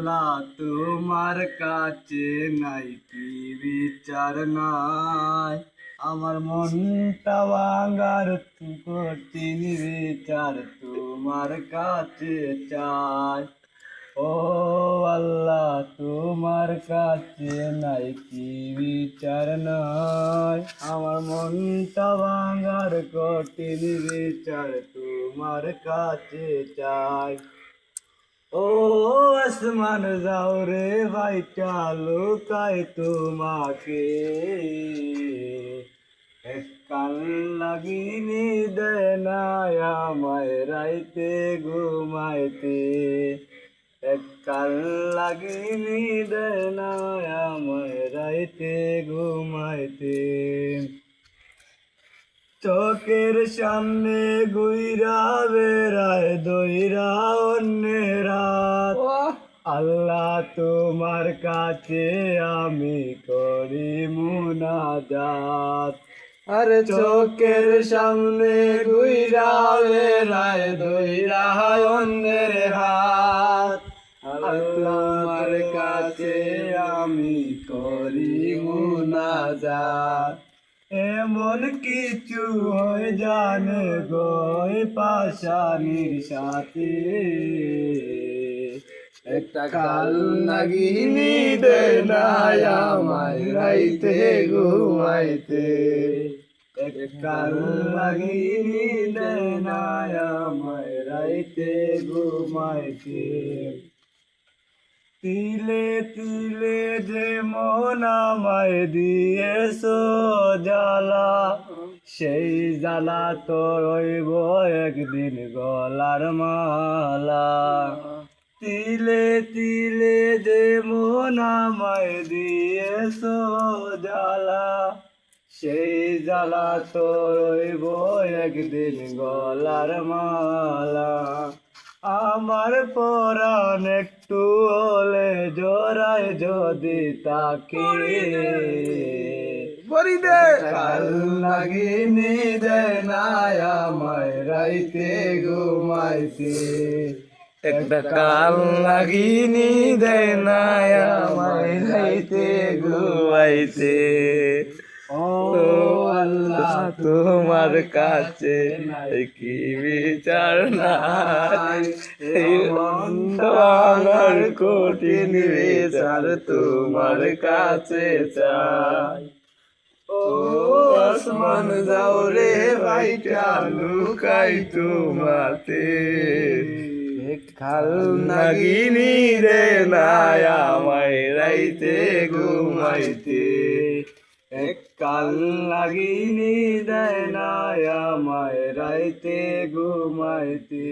আল্লাহ তোমার কাছে নাই কি বিচার নাই, আমার মনটা ভাঙার কঠিন বিচার তোমার কাছে চাই। ও আল্লাহ তোমার কাছে নাই কি বিচার নাই, আমার মনটা ভাঙার কঠিন বিচার তোমার কাছে চাই। ও আসমান যাও রে ভাইটা লুকাই তোমাকে, এক কান লাগিনি দেয় না আমায় রাইতে ঘুমাইতে, এক কান লাগিনি দেয় না আমায় রাইতে ঘুমাইতে। চোখের সামনে গুইরা বেড়ায় দইরা অন্যের হাত, আল্লাহ তোমার কাছে আমি করি মুনাজাত। আরে চোখের সামনে গুইরা বেড়ায় দইরা অন্যের হাত, আল্লাহ তোমার কাছে আমি করি মুনাজাত। এমন কিছু হয়ে জানে গো পাশানির সাথে, একটা কাল নাগিনি দেয় না আমায় রাইতে ঘুমাইতে, একটা কাল নাগিনি দেয় না আমায় রাইতে ঘুমাইতে। তিলে তিলে যে মন আমায় দিয়েছো জ্বালা, সেই জ্বালা তো রইব একদিন গলার মালা। তিলে তিলে যে মন আমায় দিয়েছো জ্বালা, সেই জ্বালা তো রইব একদিন গলার মালা। আমার পরাণ একটু হলে জোড়ায় যদি তাকে, কাল লাগিনি দেয় না আমায় রাইতে ঘুমাইতে, একটা কাল লাগিনি দেয় না আমায় রাইতে ঘুমাইতে। ও আল্লাহ তোমার কাছে নাই কি বিচার নাই, এই আমার কঠিন বিচার তোমার কাছে চাই। ও আসমান যাও রে ভাইটা লুকাই তোমাতে, খাল নাগিনি রে না আমায় রাইতে ঘুমাইতে, এক কাল লাগিনি দেয় না আমায় রাইতে ঘুমাইতে।